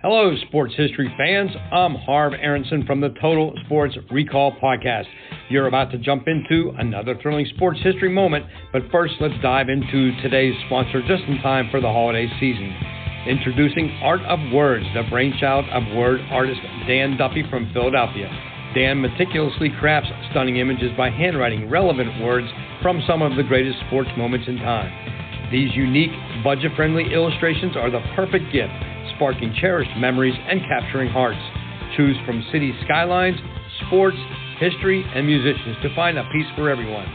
Hello, sports history fans. I'm Harv Aronson from the Total Sports Recall Podcast. You're about to jump into another thrilling sports history moment, but first let's dive into today's sponsor just in time for the holiday season. Introducing Art of Words, the brainchild of word artist Dan Duffy from Philadelphia. Dan meticulously crafts stunning images by handwriting relevant words from some of the greatest sports moments in time. These unique, budget-friendly illustrations are the perfect gift, sparking cherished memories and capturing hearts. Choose from city skylines, sports, history, and musicians to find a piece for everyone.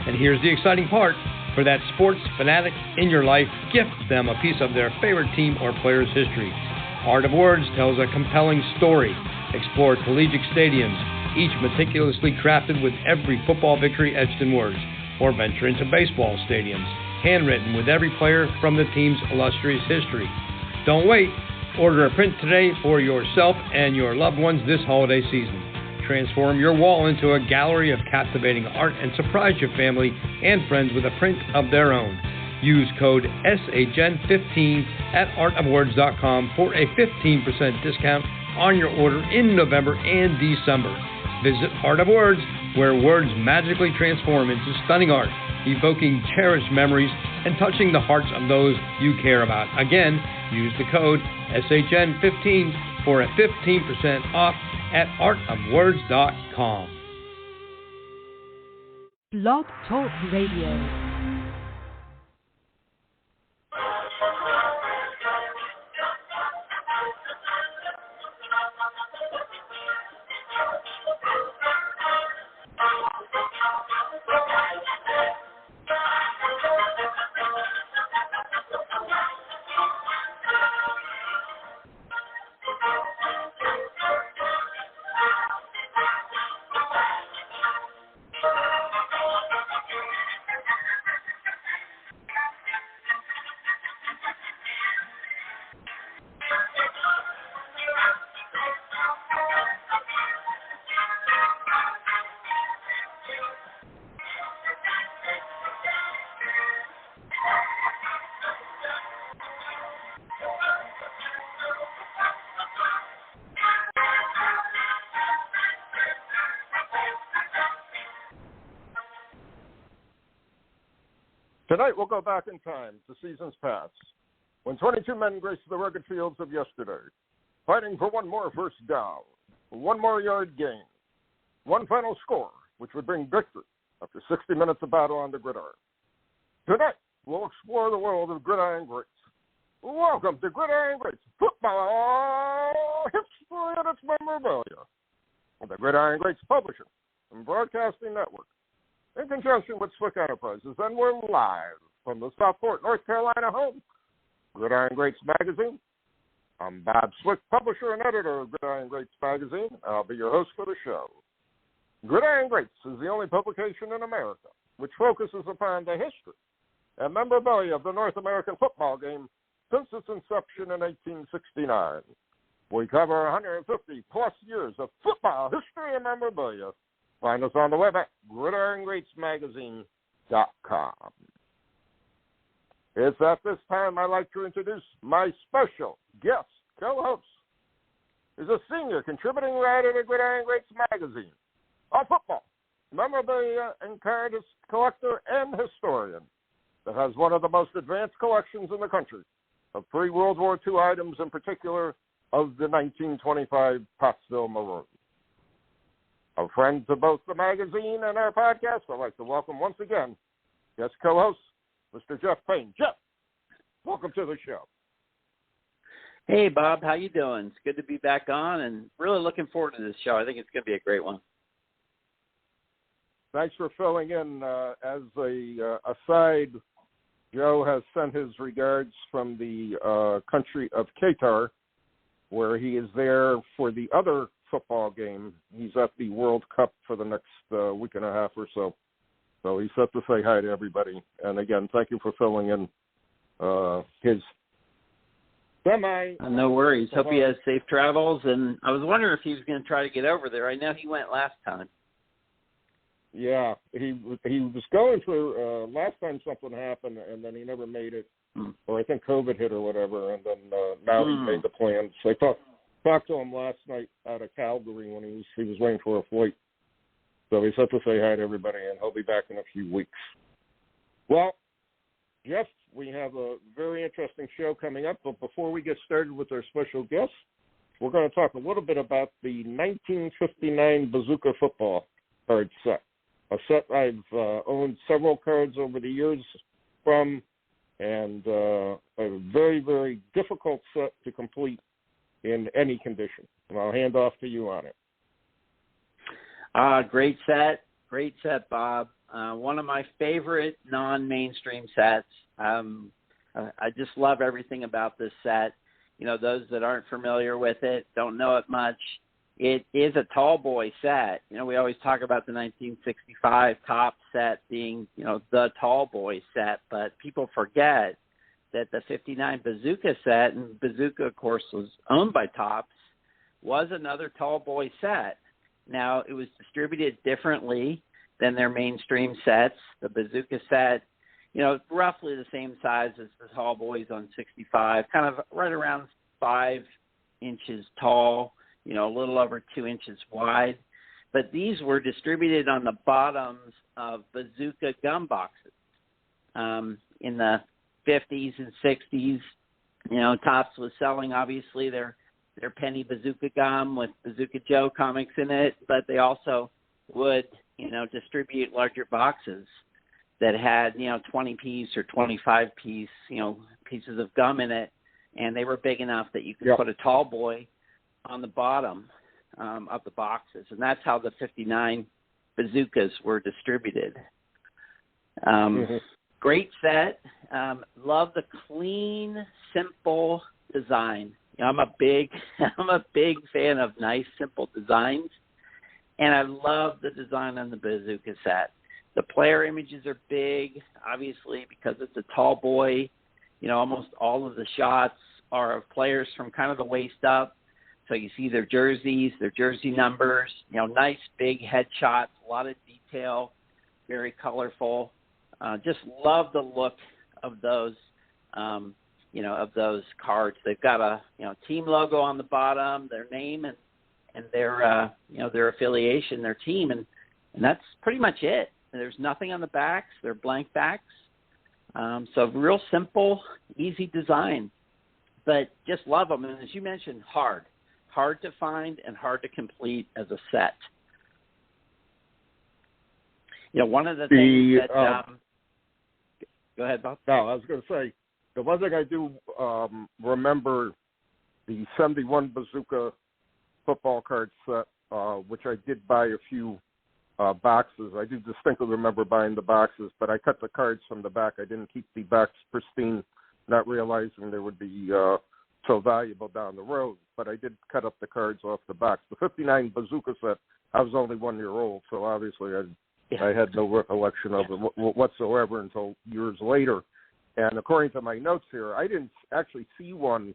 And here's the exciting part. For that sports fanatic in your life, gift them a piece of their favorite team or player's history. Art of Words tells a compelling story. Explore collegiate stadiums, each meticulously crafted with every football victory etched in words. Or venture into baseball stadiums, handwritten with every player from the team's illustrious history. Don't wait. Order a print today for yourself and your loved ones this holiday season. Transform your wall into a gallery of captivating art and surprise your family and friends with a print of their own. Use code SHN15 at artofwords.com for a 15% discount on your order in November and December. Visit Art of Words, where words magically transform into stunning art, evoking cherished memories and touching the hearts of those you care about. Again, use the code SHN15 for a 15% off at artofwords.com. Blog Talk Radio. Tonight we'll go back in time to seasons past, when 22 men graced the rugged fields of yesterday, fighting for one more first down, one more yard gain, one final score, which would bring victory after 60 minutes of battle on the gridiron. Tonight we'll explore the world of Gridiron Greats. Welcome to Gridiron Greats, football history and its memorabilia, the Gridiron Greats Publishing and Broadcasting Network, in conjunction with Swick Enterprises, and we're live from the Southport, North Carolina home, Gridiron Greats Magazine. I'm Bob Swick, publisher and editor of Gridiron Greats Magazine. I'll be your host for the show. Gridiron Greats is the only publication in America which focuses upon the history and memorabilia of the North American football game since its inception in 1869. We cover 150-plus years of football history and memorabilia. Find us on the web at gridirongreatsmagazine.com. It's at this time I'd like to introduce my special guest co-host. He's a senior contributing writer to Gridiron Greats Magazine, a football, memorabilia, and card collector and historian that has one of the most advanced collections in the country of pre-World War II items, in particular of the 1925 Pottsville Maroon. A friend to both the magazine and our podcast, I'd like to welcome once again guest co-host, Mr. Jeff Payne. Jeff, welcome to the show. Hey, Bob, how you doing? It's good to be back on, and really looking forward to this show. I think it's going to be a great one. Thanks for filling in. As a aside, Joe has sent his regards from the country of Qatar, where he is there for the other football game. He's at the World Cup for the next week and a half or so. So he said to say hi to everybody. And again, thank you for filling in his semi. No worries. Hope he has safe travels. And I was wondering if he was going to try to get over there. I know he went last time. Yeah, he was going to last time something happened, and then he never made it. or I think COVID hit or whatever, and then now he made the plans. So I talked to him last night out of Calgary when he was waiting for a flight. So he said to say hi to everybody, and he'll be back in a few weeks. Well, Jeff, we have a very interesting show coming up, but before we get started with our special guest, we're going to talk a little bit about the 1959 Bazooka football card set, a set I've owned several cards over the years from, and a very, very difficult set to complete in any condition. And I'll hand off to you on it. Great set, Bob. One of my favorite non-mainstream sets. I just love everything about this set. You know, those that aren't familiar with it, don't know it much. It is a tall boy set. You know, we always talk about the 1965 top set being, you know, the tall boy set, but people forget that the 59 Bazooka set, and Bazooka, of course, was owned by Topps, was another tall boy set. Now, it was distributed differently than their mainstream sets. The Bazooka set, you know, roughly the same size as the tall boys on 65, kind of right around 5 inches tall, you know, a little over 2 inches wide. But these were distributed on the bottoms of Bazooka gum boxes in the 50s and 60s. You know, Topps was selling, obviously, their penny Bazooka gum with Bazooka Joe comics in it, but they also would, you know, distribute larger boxes that had, you know, 20-piece or 25-piece, you know, pieces of gum in it, and they were big enough that you could put a tall boy on the bottom of the boxes, and that's how the 59 Bazookas were distributed. Great set. Love the clean, simple design. You know, I'm a big fan of nice, simple designs, and I love the design on the Bazooka set. The player images are big, obviously, because it's a tall boy. You know, almost all of the shots are of players from kind of the waist up. So you see their jerseys, their jersey numbers, you know, nice big headshots, a lot of detail, very colorful. Just love the look of those, you know, of those cards. They've got a, you know, team logo on the bottom, their name and their, you know, their affiliation, their team, and that's pretty much it. There's nothing on the backs. They're blank backs. So real simple, easy design, but just love them. And as you mentioned, hard to find and hard to complete as a set. You know, one of the things that go ahead, Bob. No, I was going to say, the one thing I do remember, the 71 Bazooka football card set, which I did buy a few boxes. I do distinctly remember buying the boxes, but I cut the cards from the back. I didn't keep the backs pristine, not realizing they would be so valuable down the road. But I did cut up the cards off the backs. The 59 Bazooka set, I was only 1 year old, so obviously I had no recollection of it whatsoever until years later. And according to my notes here, I didn't actually see one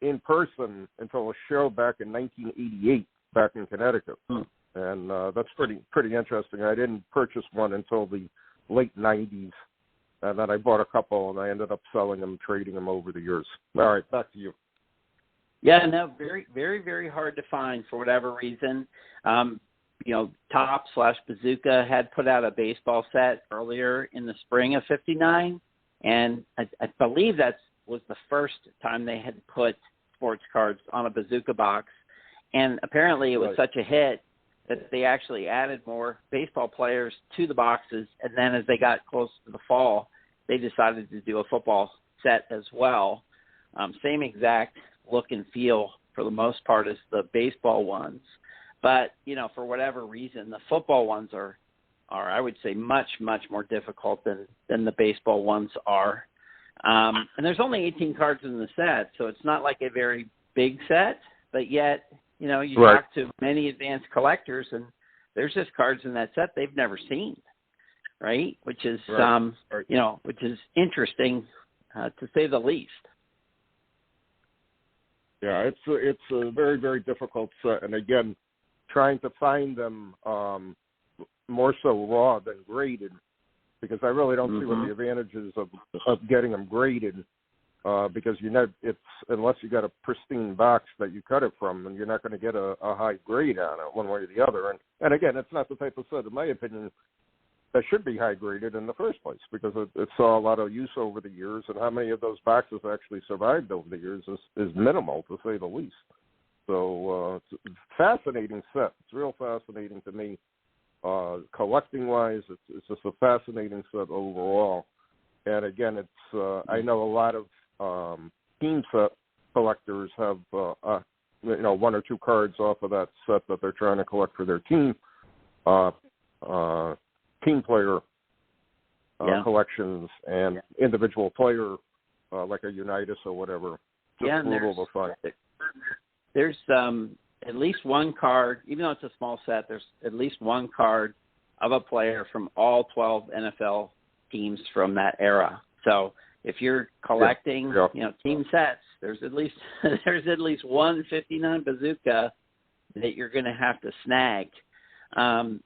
in person until a show back in 1988 back in Connecticut. And that's pretty interesting. I didn't purchase one until the late 90s, and then I bought a couple, and I ended up selling them, trading them over the years. All right, back to you. Yeah, no, very, very, very hard to find for whatever reason. You know, Topps/Bazooka had put out a baseball set earlier in the spring of '59, and I believe that was the first time they had put sports cards on a Bazooka box. And apparently it was such a hit that they actually added more baseball players to the boxes. And then as they got close to the fall, they decided to do a football set as well. Same exact look and feel for the most part as the baseball ones. But, you know, for whatever reason, the football ones are I would say, much, much more difficult than the baseball ones are. And there's only 18 cards in the set, so it's not like a very big set, but yet, you know, you talk to many advanced collectors, and there's just cards in that set they've never seen, right? Which is, you know, which is interesting, to say the least. Yeah, it's a very, very difficult set, and again, trying to find them more so raw than graded because I really don't see what the advantages of getting them graded. Because unless you got a pristine box that you cut it from, and you're not going to get a high grade on it one way or the other. And again, it's not the type of set, in my opinion, that should be high graded in the first place, because it saw a lot of use over the years, and how many of those boxes actually survived over the years is minimal, to say the least. So it's a fascinating set. It's real fascinating to me. Collecting wise, it's just a fascinating set overall. And again, it's I know a lot of team set collectors have one or two cards off of that set that they're trying to collect for their team player collections, and individual player like a Unitas or whatever. Just brutal to find. There's at least one card, even though it's a small set, there's at least one card of a player from all 12 NFL teams from that era. So if you're collecting, team sets, there's at least one 59 bazooka that you're going to have to snag.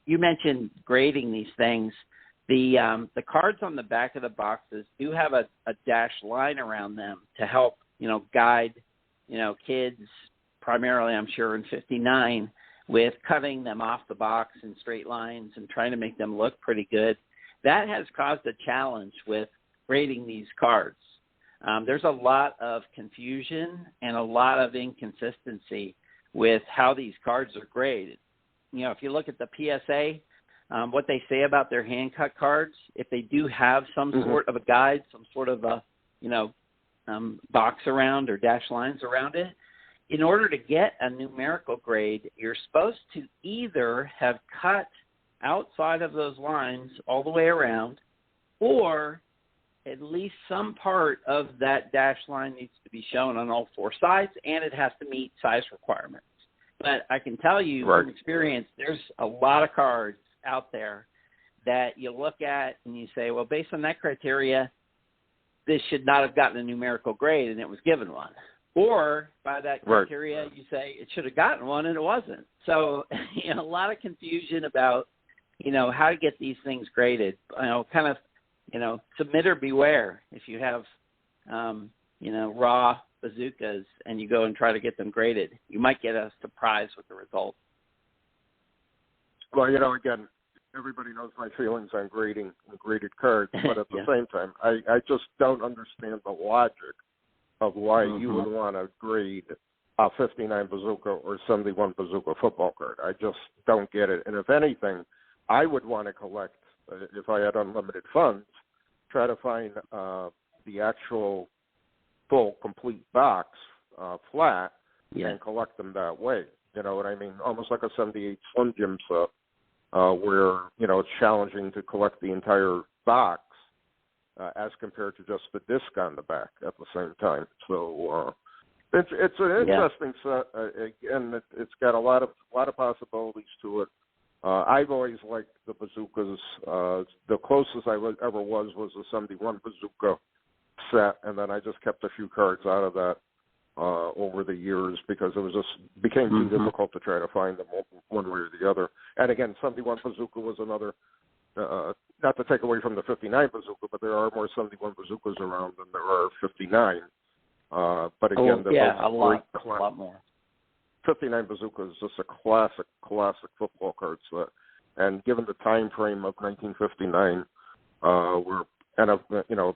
You mentioned grading these things. The cards on the back of the boxes do have a dashed line around them to help, guide, kids, primarily I'm sure in 59, with cutting them off the box in straight lines and trying to make them look pretty good. That has caused a challenge with grading these cards. There's a lot of confusion and a lot of inconsistency with how these cards are graded. If you look at the PSA, what they say about their hand-cut cards, if they do have some sort of a guide, some sort of a, box around or dash lines around it, in order to get a numerical grade, you're supposed to either have cut outside of those lines all the way around, or at least some part of that dash line needs to be shown on all four sides, and it has to meet size requirements. But I can tell you from experience, there's a lot of cards out there that you look at and you say, well, based on that criteria, this should not have gotten a numerical grade, and it was given one. Or by that criteria, you say it should have gotten one, and it wasn't. So a lot of confusion about, how to get these things graded. Submit or beware if you have, raw bazookas and you go and try to get them graded. You might get a surprise with the result. Well, again, everybody knows my feelings on grading graded cards, but at the same time, I just don't understand the logic of why you would want to grade a 59 bazooka or 71 bazooka football card. I just don't get it. And if anything, I would want to collect, if I had unlimited funds, try to find the actual full, complete box flat and collect them that way. You know what I mean? Almost like a 78 Slim Jim set where, it's challenging to collect the entire box as compared to just the disc on the back at the same time. So it's an interesting set. Again, it's got a lot of possibilities to it. I've always liked the bazookas. The closest I ever was a 71 bazooka set, and then I just kept a few cards out of that over the years because it was just became too difficult to try to find them one way or the other. And again, 71 bazooka was another. Not to take away from the 59 bazooka, but there are more 71 bazookas around than there are 59. But again, a lot more. 59 bazooka is just a classic football card set. And given the time frame of 1959, where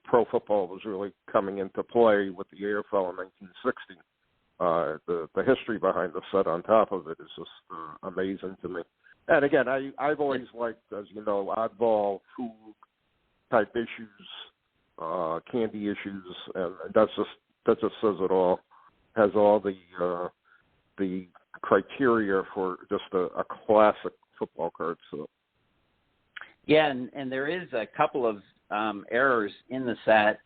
pro football was really coming into play with the AFL in 1960, the history behind the set on top of it is just amazing to me. And again, I've always liked, as you know, oddball, food type issues, candy issues, and that just says it all. Has all the criteria for just a classic football card. So. Yeah, and there is a couple of errors in the set.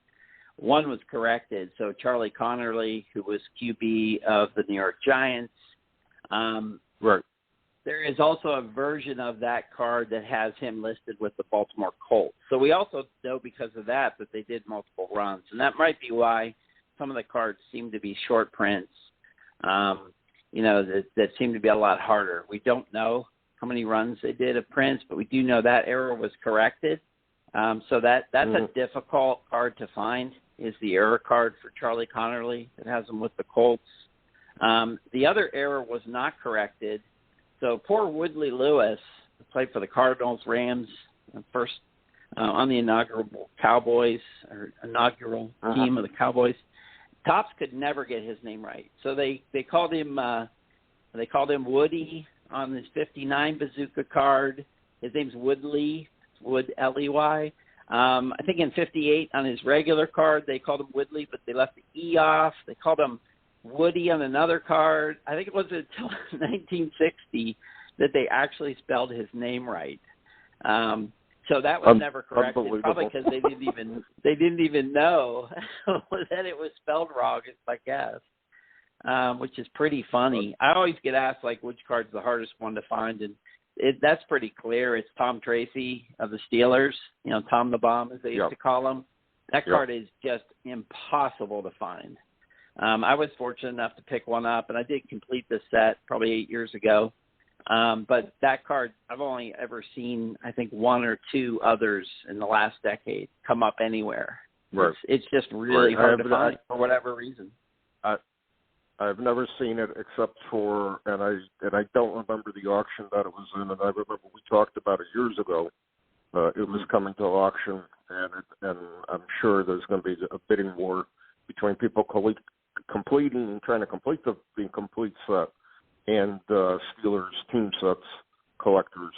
One was corrected. So Charlie Connerly, who was QB of the New York Giants, there is also a version of that card that has him listed with the Baltimore Colts. So we also know because of that they did multiple runs. And that might be why some of the cards seem to be short prints, that seem to be a lot harder. We don't know how many runs they did of prints, but we do know that error was corrected. So that's a difficult card to find, is the error card for Charlie Connerly that has him with the Colts. The other error was not corrected. So poor Woodley Lewis, who played for the Cardinals, Rams, first on the inaugural team of the Cowboys. Topps could never get his name right. So they called him Woody on his 59 Bazooka card. His name's Woodley, Wood Ley. I think in 58 on his regular card they called him Woodley, but they left the E off. They called him Woody on another card. I think it wasn't until 1960 that they actually spelled his name right. So that was never corrected, probably because they didn't even know that it was spelled wrong, I guess, which is pretty funny. I always get asked, like, which card's the hardest one to find, and that's pretty clear. It's Tom Tracy of the Steelers, Tom the Bomb, as they used to call him. That card is just impossible to find. I was fortunate enough to pick one up, and I did complete this set probably 8 years ago. But that card, I've only ever seen, I think, one or two others in the last decade come up anywhere. Right. It's just really hard to find for whatever reason. I've never seen it except for, and I don't remember the auction that it was in, and I remember we talked about it years ago. It was coming to auction, and I'm sure there's going to be a bidding war between people completing and trying to complete the complete set and Steelers team sets collectors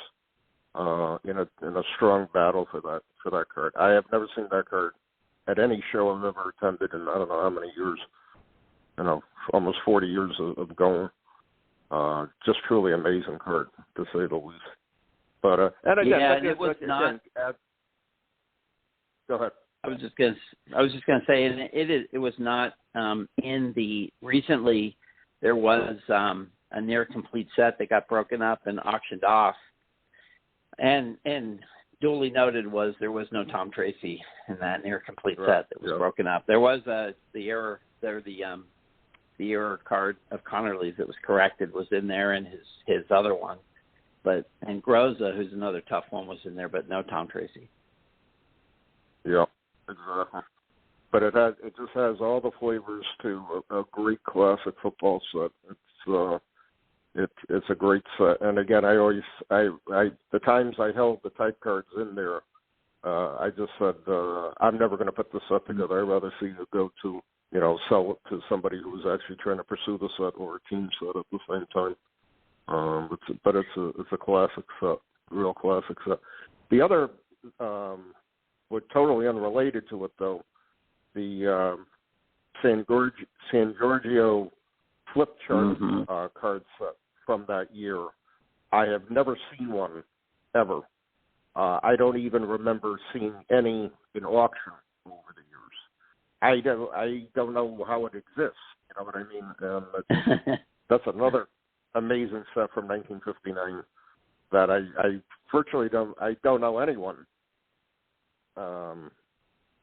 in a strong battle for that card. I have never seen that card at any show I've ever attended in I don't know how many years. Almost 40 years of going. Just truly amazing card, to say the least. But and again, it was not. Go ahead. I was just gonna say, and it was not in the recently. There was a near complete set that got broken up and auctioned off, and duly noted was there was no Tom Tracy in that near complete set that was broken up. There was the error there. The error card of Connerly's that was corrected was in there, and his other one, and Groza, who's another tough one, was in there, but no Tom Tracy. Yeah, exactly. But it just has all the flavors to a great classic football set. It's a great set, and again, the times I held the type cards in there, I just said I'm never going to put the set together. I'd rather see it go to sell it to somebody who was actually trying to pursue the set or a team set at the same time. But it's a classic set, real classic set. The other, totally unrelated to it though, the San Giorgio flip chart card set from that year. I have never seen one ever. I don't even remember seeing any in auction over the years. I don't know how it exists. You know what I mean? That's another amazing set from 1959 that I virtually don't know anyone.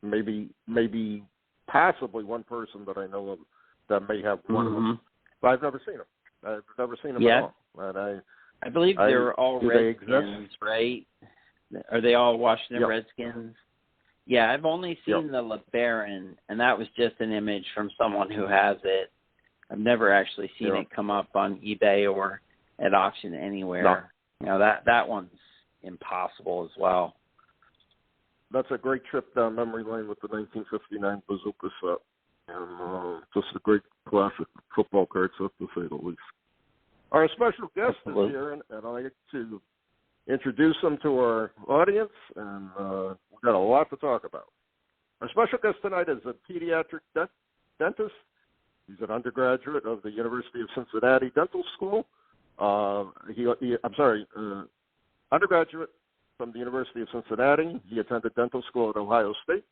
Maybe possibly one person that I know of that may have one of them, but I've never seen them. I've never seen them at all. And I believe they're all Redskins, right? Are they all Washington Redskins? Yeah, I've only seen the LeBaron, and that was just an image from someone who has it. I've never actually seen it come up on eBay or at auction anywhere. No. That one's impossible as well. That's a great trip down memory lane with the 1959 Bazooka set. And just a great classic football card set, to say the least. Our special guest is here, and I'd like to introduce him to our audience, and we've got a lot to talk about. Our special guest tonight is a pediatric dentist. He's an undergraduate of the University of Cincinnati Dental School. Undergraduate from the University of Cincinnati. He attended dental school at Ohio State,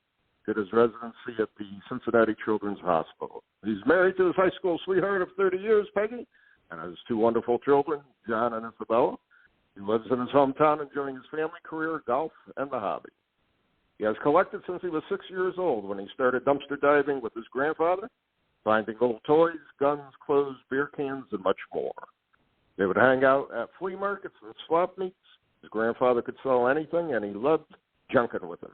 did his residency at the Cincinnati Children's Hospital. He's married to his high school sweetheart of 30 years, Peggy, and has two wonderful children, John and Isabella. He lives in his hometown enjoying his family career, golf, and the hobby. He has collected since he was 6 years old when he started dumpster diving with his grandfather, finding old toys, guns, clothes, beer cans, and much more. They would hang out at flea markets and swap meets. His grandfather could sell anything, and he loved junking with him.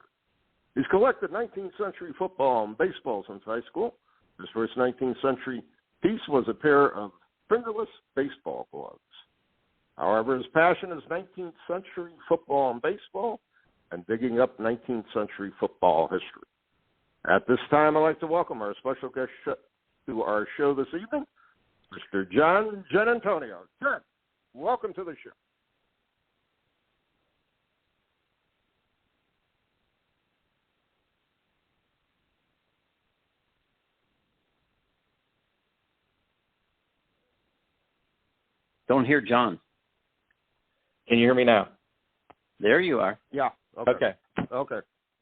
He's collected 19th century football and baseball since high school. His first 19th century piece was a pair of fingerless baseball gloves. However, his passion is 19th century football and baseball and digging up 19th century football history. At this time, I'd like to welcome our special guest to our show this evening, Mr. John Gianantonio. John, welcome to the show. Don't hear John. Can you hear me now? There you are. Yeah. Okay.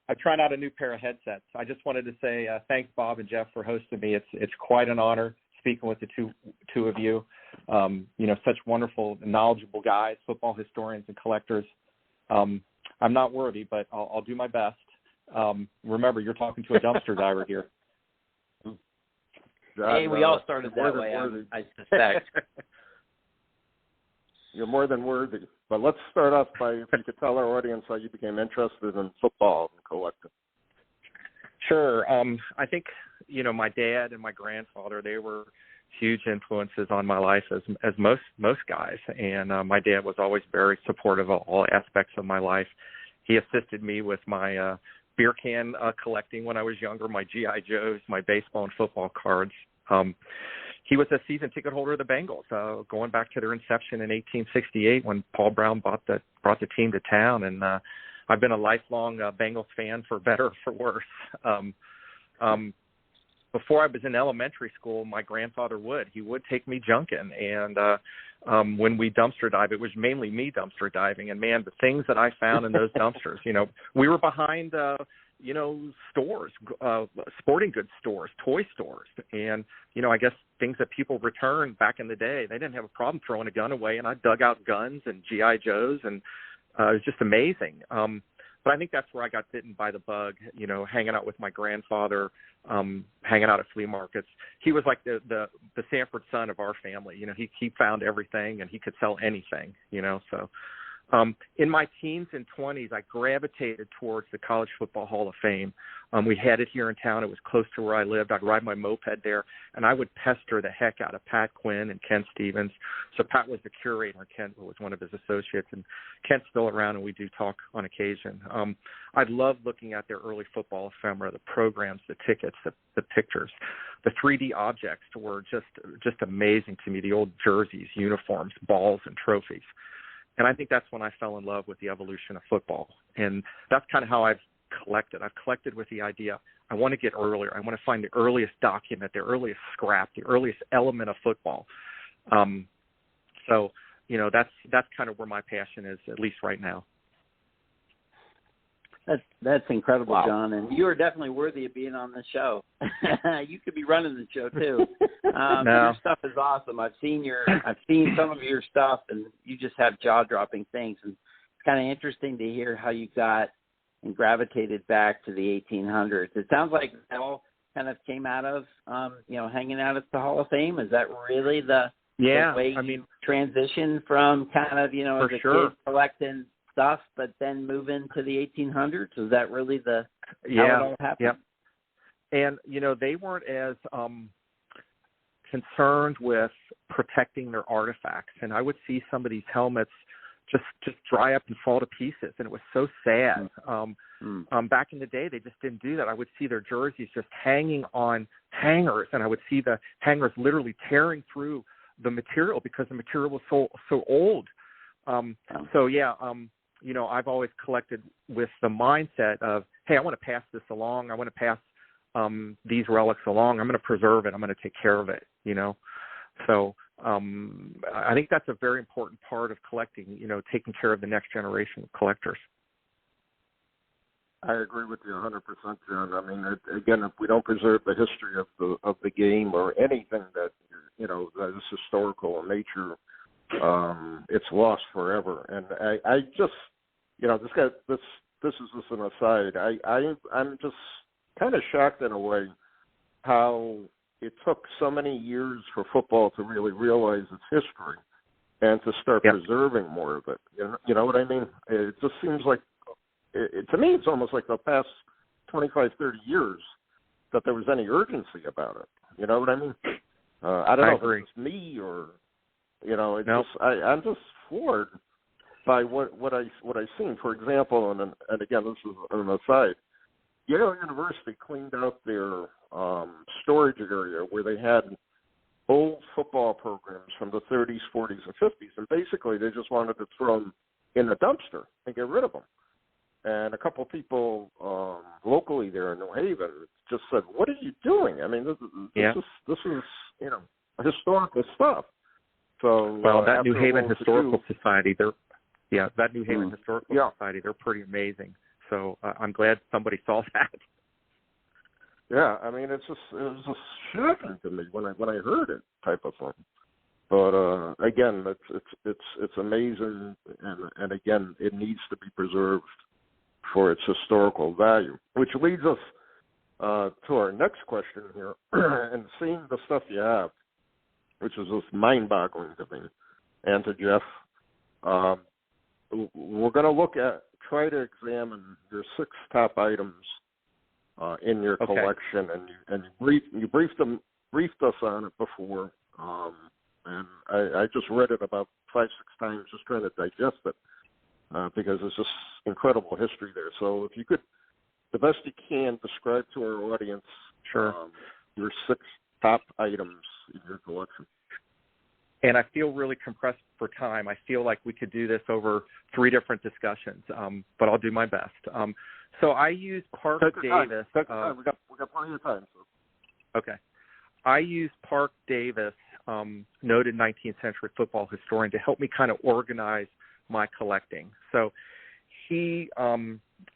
I tried out a new pair of headsets. I just wanted to say thanks, Bob and Jeff, for hosting me. It's quite an honor speaking with the two of you. Such wonderful, knowledgeable guys, football historians and collectors. I'm not worthy, but I'll do my best. Remember, you're talking to a dumpster diver here. Hey, we all started that way, I suspect. You're more than worthy. But let's start off by, if you could tell our audience how you became interested in football and collecting. Sure. I think, my dad and my grandfather, they were huge influences on my life as most guys. And my dad was always very supportive of all aspects of my life. He assisted me with my beer can collecting when I was younger, my G.I. Joes, my baseball and football cards. He was a season ticket holder of the Bengals, going back to their inception in 1868 when Paul Brown brought the team to town. And I've been a lifelong Bengals fan, for better or for worse. Before I was in elementary school, my grandfather would take me junking. And when we dumpster dive, it was mainly me dumpster diving. And, man, the things that I found in those dumpsters, we were behind stores, sporting goods stores, toy stores. And, I guess things that people returned back in the day, they didn't have a problem throwing a gun away. And I dug out guns and G.I. Joes, and it was just amazing. But I think that's where I got bitten by the bug, hanging out with my grandfather, hanging out at flea markets. He was like the Sanford son of our family. He found everything, and he could sell anything, so. In my teens and 20s, I gravitated towards the College Football Hall of Fame. We had it here in town. It was close to where I lived. I'd ride my moped there, and I would pester the heck out of Pat Quinn and Ken Stevens. So Pat was the curator. Ken was one of his associates, and Ken's still around, and we do talk on occasion. I love looking at their early football ephemera, the programs, the tickets, the pictures. The 3D objects were just amazing to me, the old jerseys, uniforms, balls, and trophies. And I think that's when I fell in love with the evolution of football. And that's kind of how I've collected. I've collected with the idea, I want to get earlier. I want to find the earliest document, the earliest scrap, the earliest element of football. So, that's kind of where my passion is, at least right now. That's incredible, wow. John, and you are definitely worthy of being on the show. You could be running the show too. No. Your stuff is awesome. I've seen some of your stuff, and you just have jaw-dropping things. And it's kind of interesting to hear how you got and gravitated back to the 1800s. It sounds like that all kind of came out of hanging out at the Hall of Fame. Is that really the way you transition from kind of as a kid collecting stuff, but then move into the 1800s? Is that really how it all happened? Yeah. And, they weren't as concerned with protecting their artifacts. And I would see some of these helmets just dry up and fall to pieces, and it was so sad. Back in the day, they just didn't do that. I would see their jerseys just hanging on hangers, and I would see the hangers literally tearing through the material because the material was so old. I've always collected with the mindset of, hey, I want to pass this along. I want to pass these relics along. I'm going to preserve it. I'm going to take care of it, So I think that's a very important part of collecting, taking care of the next generation of collectors. I agree with you 100%, John. I mean, again, if we don't preserve the history of the game or anything that that is historical in nature, it's lost forever. And I just, this is just an aside. I'm just kind of shocked in a way how it took so many years for football to really realize its history and to start preserving more of it. You know what I mean? It just seems like to me, it's almost like the past 25, 30 years that there was any urgency about it. You know what I mean? I don't know agree. if it's me or, I'm just floored by what I've seen. For example, and again, this is an aside, Yale University cleaned out their storage area where they had old football programs from the 30s, 40s, and 50s, and basically they just wanted to throw them in the dumpster and get rid of them. And a couple of people locally there in New Haven just said, "What are you doing? I mean, this is historical stuff." So that New Haven Historical Society, that New Haven Historical Society, they're pretty amazing. So I'm glad somebody saw that. Yeah, I mean, it was just shocking to me when I heard it, type of thing. But again, it's amazing, and again, it needs to be preserved for its historical value. Which leads us to our next question here, and seeing the stuff you have, which is just mind-boggling to me, and to Jeff. We're going to try to examine your 6 top items in your collection, and you briefed us on it before, and I just read it about 5-6 times, just trying to digest it, because it's just incredible history there. So if you could, the best you can, describe to our audience your 6 top items in your collection. And I feel really compressed for time. I feel like we could do this over 3 different discussions, but I'll do my best. So I use Park Davis. We got plenty of time. So. Okay. I use Park Davis, noted 19th century football historian, to help me kind of organize my collecting. So he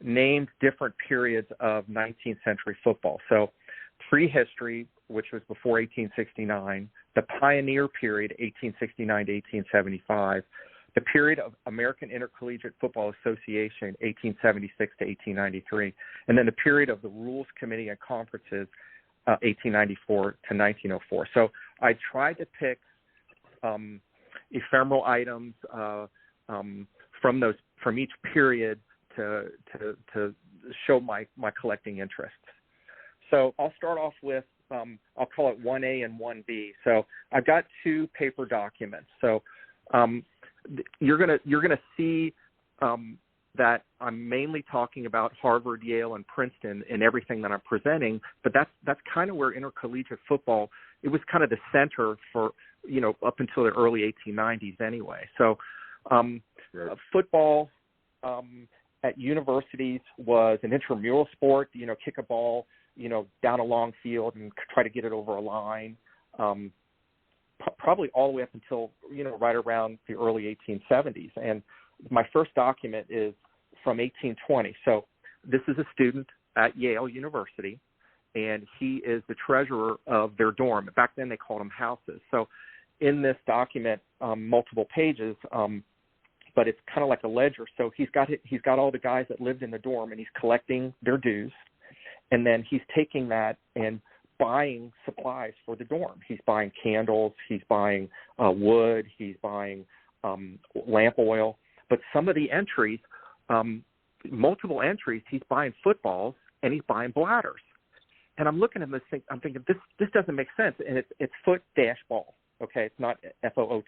named different periods of 19th century football. So prehistory, which was before 1869, the pioneer period, 1869 to 1875, the period of American Intercollegiate Football Association, 1876 to 1893, and then the period of the Rules Committee and Conferences, 1894 to 1904. So I tried to pick ephemeral items from each period to show my collecting interests. So I'll start off with I'll call it 1A and 1B. So I've got 2 paper documents. So you're gonna see that I'm mainly talking about Harvard, Yale, and Princeton in everything that I'm presenting. But that's kind of where intercollegiate football, it was kind of the center for up until the early 1890s anyway. So football at universities was an intramural sport. Kick a ball down a long field and try to get it over a line, probably all the way up until, right around the early 1870s. And my first document is from 1820. So this is a student at Yale University, and he is the treasurer of their dorm. Back then they called them houses. So in this document, multiple pages, but it's kind of like a ledger. So he's got all the guys that lived in the dorm, and he's collecting their dues. And then he's taking that and buying supplies for the dorm. He's buying candles, he's buying wood, he's buying lamp oil. But some of the entries, multiple entries, he's buying footballs and he's buying bladders. And I'm looking at this thing, I'm thinking, this doesn't make sense. And it's foot-ball, okay? It's not Football.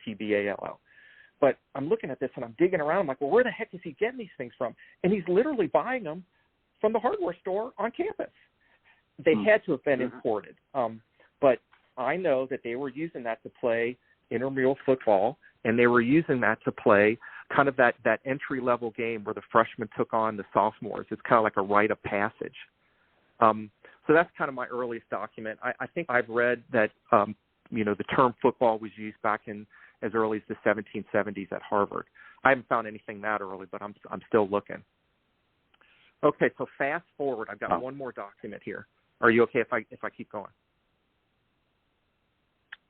But I'm looking at this and I'm digging around. I'm like, well, where the heck is he getting these things from? And he's literally buying them from the hardware store on campus. They had to have been imported. But I know that they were using that to play intramural football, and they were using that to play kind of that entry-level game where the freshmen took on the sophomores. It's kind of like a rite of passage. So that's kind of my earliest document. I think I've read that, the term football was used back in as early as the 1770s at Harvard. I haven't found anything that early, but I'm still looking. Okay, so fast forward. I've got one more document here. Are you okay if I keep going?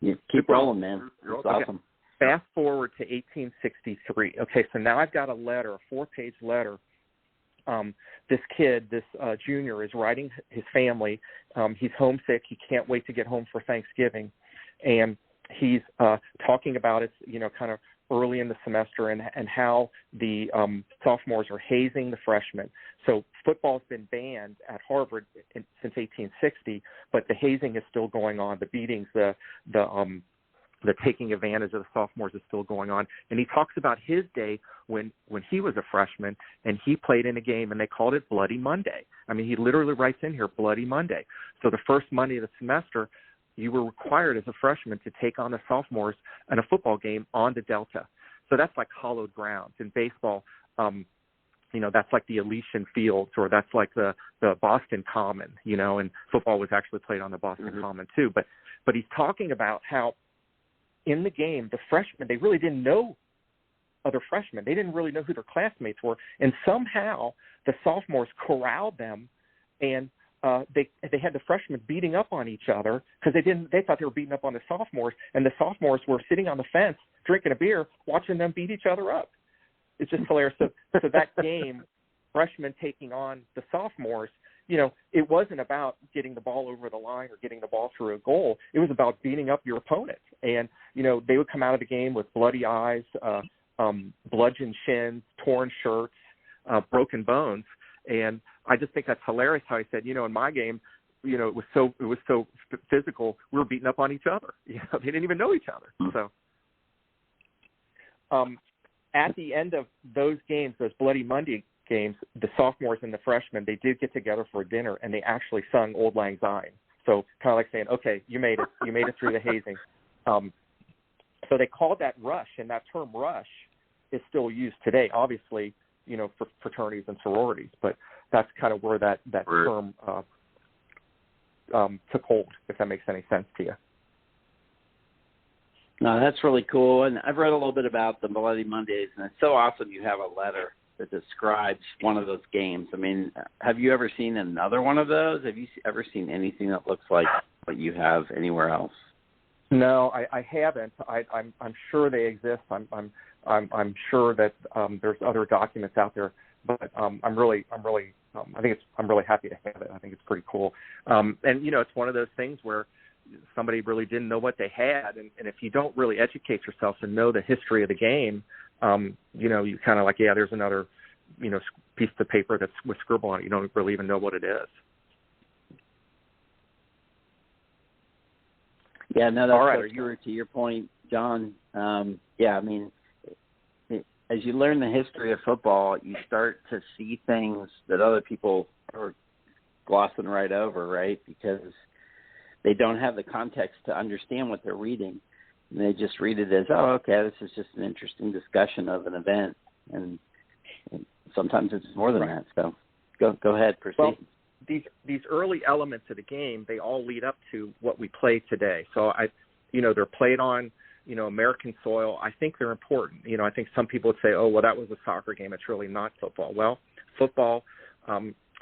Yeah, keep rolling, man. That's awesome. Fast forward to 1863. Okay, so now I've got a letter, a 4-page letter. This kid, this junior, is writing his family. He's homesick. He can't wait to get home for Thanksgiving, and he's talking about his, kind of early in the semester and how the sophomores are hazing the freshmen. So football's been banned at Harvard since 1860, but the hazing is still going on. The beatings, the taking advantage of the sophomores is still going on. And he talks about his day when he was a freshman and he played in a game and they called it Bloody Monday. I mean, he literally writes in here, Bloody Monday. So the first Monday of the semester, you were required as a freshman to take on the sophomores in a football game on the Delta. So that's like hallowed ground. In baseball, that's like the Elysian Fields, or that's like the Boston Common, and football was actually played on the Boston Common too. But he's talking about how in the game, the freshmen, they really didn't know other freshmen. They didn't really know who their classmates were. And somehow the sophomores corralled them, and they had the freshmen beating up on each other because they thought they were beating up on the sophomores, and the sophomores were sitting on the fence drinking a beer, watching them beat each other up. It's just hilarious. So that game, freshmen taking on the sophomores, it wasn't about getting the ball over the line or getting the ball through a goal. It was about beating up your opponent. And, they would come out of the game with bloody eyes, bludgeoned shins, torn shirts, broken bones. And I just think that's hilarious how he said, in my game, it was so physical, we were beating up on each other. They didn't even know each other. So at the end of those games, those Bloody Monday games, the sophomores and the freshmen, they did get together for dinner, and they actually sung Auld Lang Syne. So kind of like saying, okay, you made it through the hazing. So they called that rush, and that term rush is still used today, obviously, for fraternities and sororities. But that's kind of where that term took hold, if that makes any sense to you. No, that's really cool. And I've read a little bit about the Bloody Mondays, and it's so awesome you have a letter that describes one of those games. I mean, have you ever seen another one of those? Have you ever seen anything that looks like what you have anywhere else? No, I haven't. I'm sure they exist. I'm sure that there's other documents out there, but I'm really happy to have it. I think it's pretty cool. And it's one of those things where somebody really didn't know what they had, and if you don't really educate yourself and know the history of the game, you kind of like, yeah, there's another, piece of paper that's with scribble on it. You don't really even know what it is. Yeah, no, that's all right. To your point, John. I mean, as you learn the history of football, you start to see things that other people are glossing right over, right? Because they don't have the context to understand what they're reading. And they just read it as, oh, okay, this is just an interesting discussion of an event. And sometimes it's more than that. So go ahead, proceed. Well, these early elements of the game, they all lead up to what we play today. So they're played on, American soil. I think they're important. I think some people would say, oh, well, that was a soccer game. It's really not football. Well, football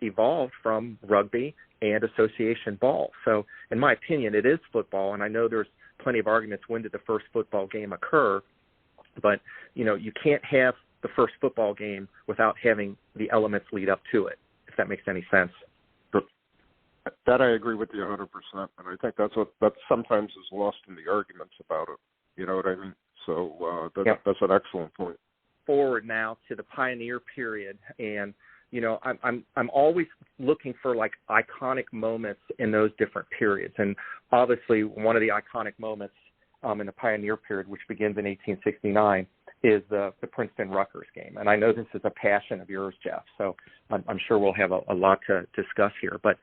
evolved from rugby and association ball. So in my opinion, it is football. And I know there's plenty of arguments, when did the first football game occur? But, you can't have the first football game without having the elements lead up to it, if that makes any sense. That I agree with you 100%, and I think that sometimes is lost in the arguments about it. You know what I mean? So that's an excellent point. Forward now to the pioneer period, and I'm always looking for like iconic moments in those different periods, and obviously one of the iconic moments in the pioneer period, which begins in 1869, is the Princeton-Rutgers game. And I know this is a passion of yours, Jeff, so I'm sure we'll have a lot to discuss here. But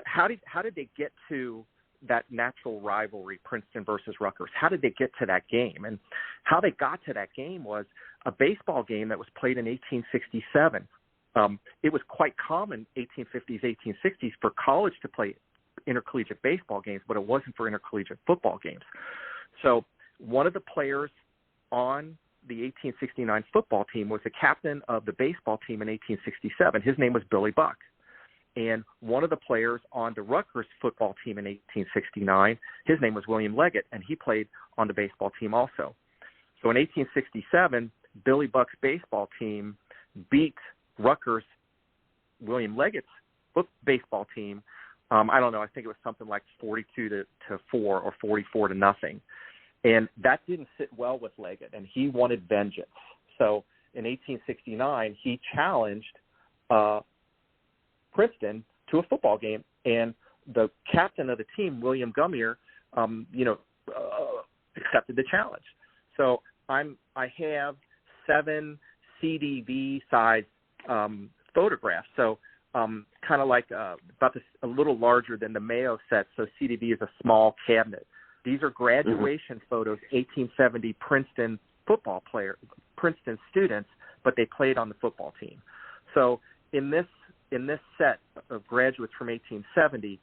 how did they get to that natural rivalry, Princeton versus Rutgers? How did they get to that game? And how they got to that game was a baseball game that was played in 1867. It was quite common, 1850s, 1860s, for college to play intercollegiate baseball games, but it wasn't for intercollegiate football games. So one of the players on the 1869 football team was the captain of the baseball team in 1867. His name was Billy Buck. And one of the players on the Rutgers football team in 1869, his name was William Leggett, and he played on the baseball team also. So in 1867, Billy Buck's baseball team beat Rutgers' William Leggett's baseball team. I don't know. I think it was something like 42-4 or 44-0. And that didn't sit well with Leggett, and he wanted vengeance. So in 1869, he challenged Princeton to a football game, and the captain of the team, William Gummier, accepted the challenge. So I have 7 CDV size photographs. So kind of like about this, a little larger than the Mayo set. So CDV is a small cabinet. These are graduation photos, 1870 Princeton Princeton students, but they played on the football team. So in this set of graduates from 1870,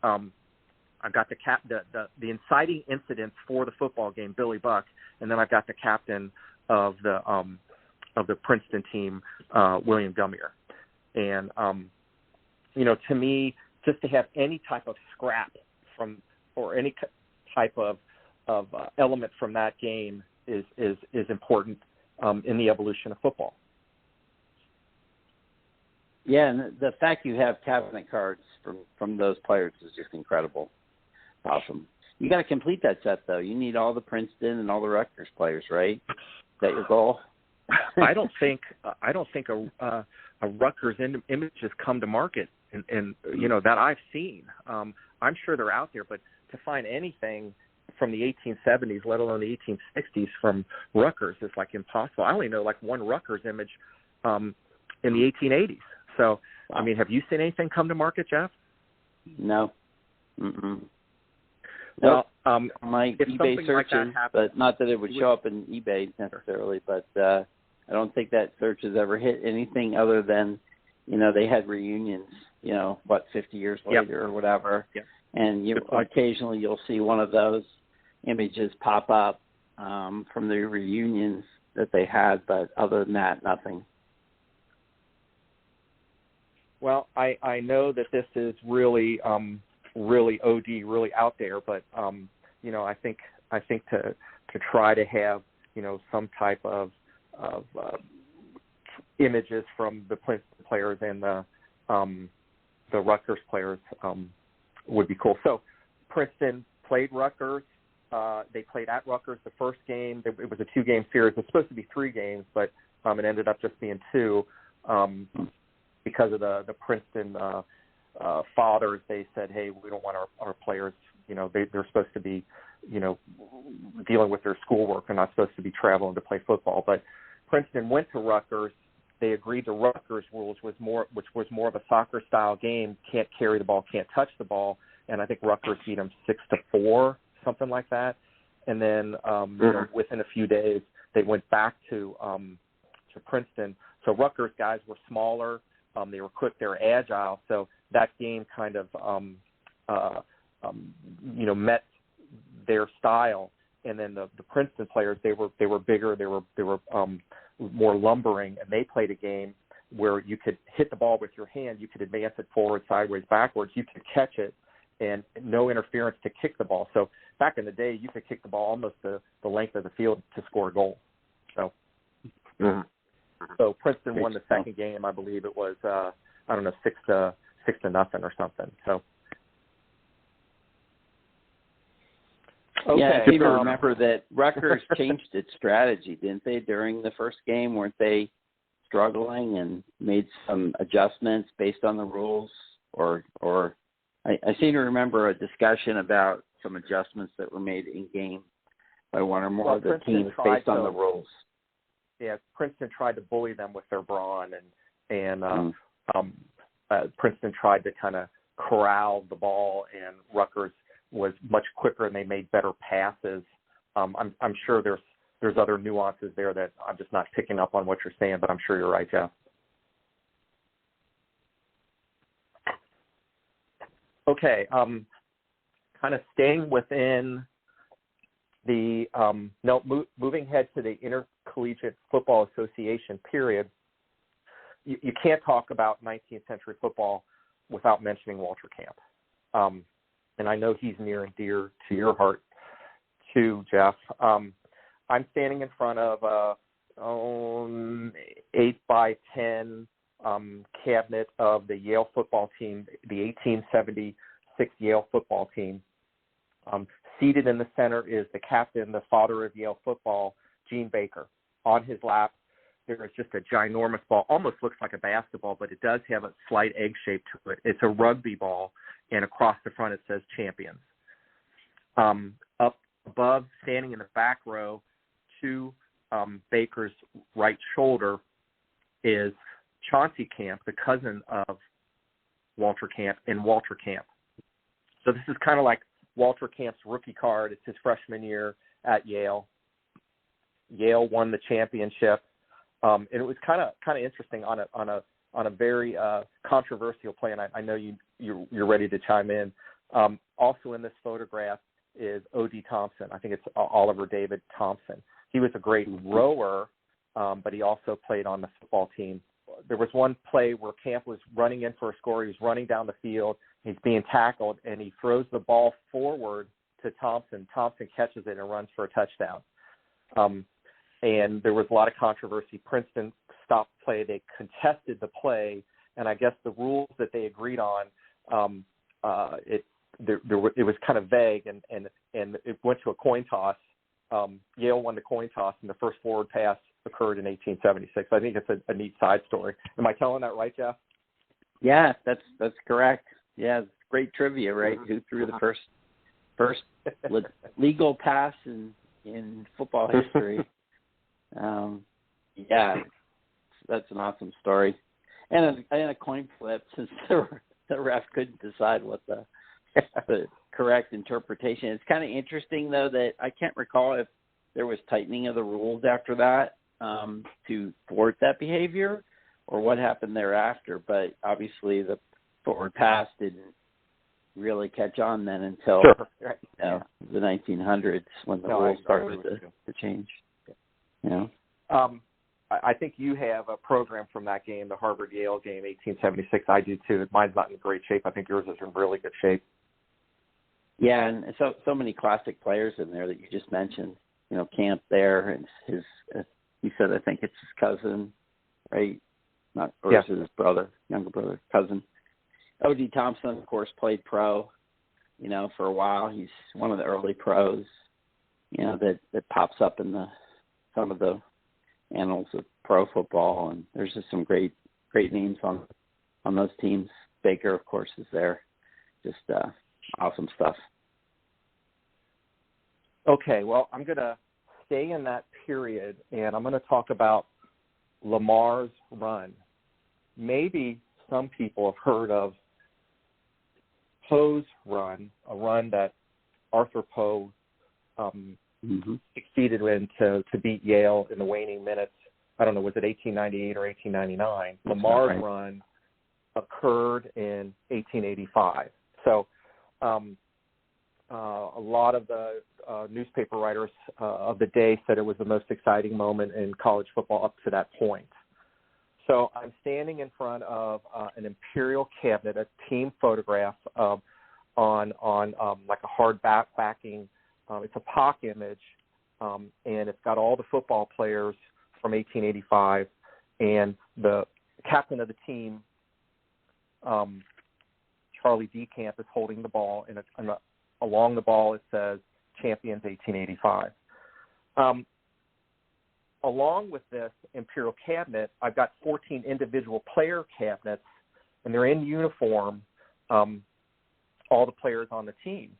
I've got the inciting incidents for the football game, Billy Buck, and then I've got the captain of the Princeton team, William Gummier. And to me, just to have any type of scrap or any type of element from that game is important in the evolution of football. Yeah, and the fact you have cabinet cards from those players is just incredible. Awesome. You got to complete that set, though. You need all the Princeton and all the Rutgers players, right? Is that your goal? I don't think a Rutgers image has come to market, and that I've seen. I'm sure they're out there, but to find anything from the 1870s, let alone the 1860s, from Rutgers is like impossible. I only know like one Rutgers image in the 1880s. So, I mean, have you seen anything come to market, Jeff? No. Mm-mm. Well, my eBay searches, like but not that it would show up in eBay necessarily, but I don't think that search has ever hit anything other than, they had reunions, 50 years later or whatever. Yep. And occasionally you'll see one of those images pop up from the reunions that they had, but other than that, nothing. Well, I know that this is really really OD, really out there, but I think to try to have some type of images from the Princeton players and the Rutgers players would be cool. So Princeton played Rutgers. They played at Rutgers the first game. It was a 2-game series. It was supposed to be 3 games, but it ended up just being 2 because of the Princeton fathers. They said, hey, we don't want our players, they're supposed to be, dealing with their schoolwork. They're not supposed to be traveling to play football. But Princeton went to Rutgers. They agreed to Rutgers rules, which was more of a soccer-style game. Can't carry the ball, can't touch the ball. And I think Rutgers beat them 6-4, something like that. And then within a few days, they went back to Princeton. So Rutgers guys were smaller. They were quick. They were agile. So that game kind of, met their style. And then the Princeton players, they were bigger. They were more lumbering, and they played a game where you could hit the ball with your hand. You could advance it forward, sideways, backwards. You could catch it, and no interference to kick the ball. So back in the day, you could kick the ball almost the length of the field to score a goal. So. Mm-hmm. So Princeton won the second game. I believe it was 6-0 or something. So okay. Yeah, I even remember that Rutgers changed its strategy, didn't they? During the first game, weren't they struggling and made some adjustments based on the rules? Or I seem to remember a discussion about some adjustments that were made in game by one or more of the teams based on the rules. Yeah, Princeton tried to bully them with their brawn, and Princeton tried to kind of corral the ball, and Rutgers was much quicker, and they made better passes. I'm sure there's other nuances there that I'm just not picking up on what you're saying, but I'm sure you're right, Jeff. Okay, kind of staying within the moving ahead to the Intercollegiate Football Association period, you can't talk about 19th century football without mentioning Walter Camp. And I know he's near and dear to your heart too, Jeff. I'm standing in front of a 8x10 cabinet of the Yale football team, the 1876 Yale football team. seated in the center is the captain, the father of Yale football, Gene Baker. On his lap, there is just a ginormous ball, almost looks like a basketball, but it does have a slight egg shape to it. It's a rugby ball, and across the front it says champions. Up above, standing in the back row, to Baker's right shoulder is Chauncey Camp, the cousin of Walter Camp, and Walter Camp. So this is kind of like Walter Camp's rookie card. It's his freshman year at Yale. Yale won the championship, and it was kind of interesting on a very controversial play. And I know you're ready to chime in. Also in this photograph is O.D. Thompson. I think it's Oliver David Thompson. He was a great rower, but he also played on the football team. There was one play where Camp was running in for a score. He was running down the field. He's being tackled, and he throws the ball forward to Thompson. Thompson catches it and runs for a touchdown. And there was a lot of controversy. Princeton stopped play. They contested the play, and I guess the rules that they agreed on, it was kind of vague, and it went to a coin toss. Yale won the coin toss, and the first forward pass occurred in 1876. I think it's a neat side story. Am I telling that right, Jeff? Yeah, that's correct. Yeah, it's great trivia, right? Who threw the first legal pass in football history? Yeah, that's an awesome story. And a coin flip, since the ref couldn't decide what the correct interpretation. It's kind of interesting, though, that I can't recall if there was tightening of the rules after that to thwart that behavior, or what happened thereafter. But obviously, the forward pass didn't really catch on then until the 1900s, when the rules started to change. I think you have a program from that game, the Harvard-Yale game, 1876. I do too. Mine's not in great shape. I think yours is in really good shape. Yeah, and so many classic players in there that you just mentioned. Camp there, and his he said, I think it's his cousin, right? Not, or is it his brother, younger brother, cousin. O.D. Thompson, of course, played pro, for a while. He's one of the early pros, that pops up in some of the annals of pro football, and there's just some great names on those teams. Baker, of course, is there. Just awesome stuff. Okay, well, I'm going to stay in that period, and I'm going to talk about Lamar's run. Maybe some people have heard of Poe's run, a run that Arthur Poe succeeded in to beat Yale in the waning minutes. I don't know, was it 1898 or 1899? Lamar's run occurred in 1885. So a lot of the newspaper writers of the day said it was the most exciting moment in college football up to that point. So I'm standing in front of an imperial cabinet, a team photograph on like a hard backing. It's a POC image, and it's got all the football players from 1885, and the captain of the team, Charlie D. Camp, is holding the ball, and along the ball it says Champions 1885. Along with this imperial cabinet, I've got 14 individual player cabinets, and they're in uniform, all the players on the team.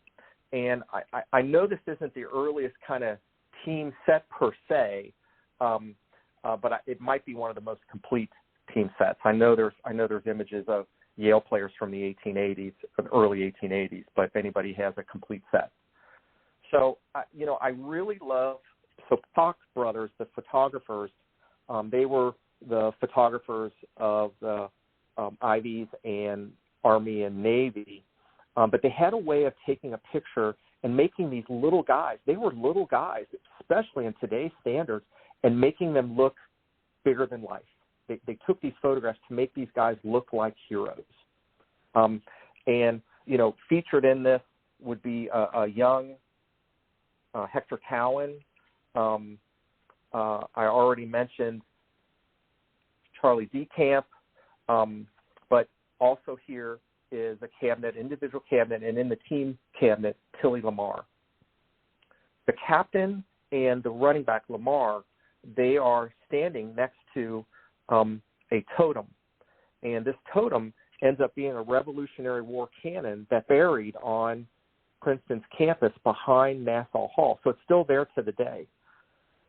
And I know this isn't the earliest kind of team set per se, but it might be one of the most complete team sets. I know there's images of Yale players from the 1880s, from the early 1880s, but if anybody has a complete set. So, I really love, Fox Brothers, the photographers, they were the photographers of the Ivies and Army and Navy, but they had a way of taking a picture and making these little guys, they were little guys, especially in today's standards, and making them look bigger than life. They took these photographs to make these guys look like heroes. And, featured in this would be a young Hector Cowan. I already mentioned Charlie D. Camp, but also here is a cabinet, individual cabinet, and in the team cabinet, Tilly Lamar. the captain and the running back, Lamar, they are standing next to a totem. And this totem ends up being a Revolutionary War cannon that buried on Princeton's campus behind Nassau Hall. So it's still there to the day.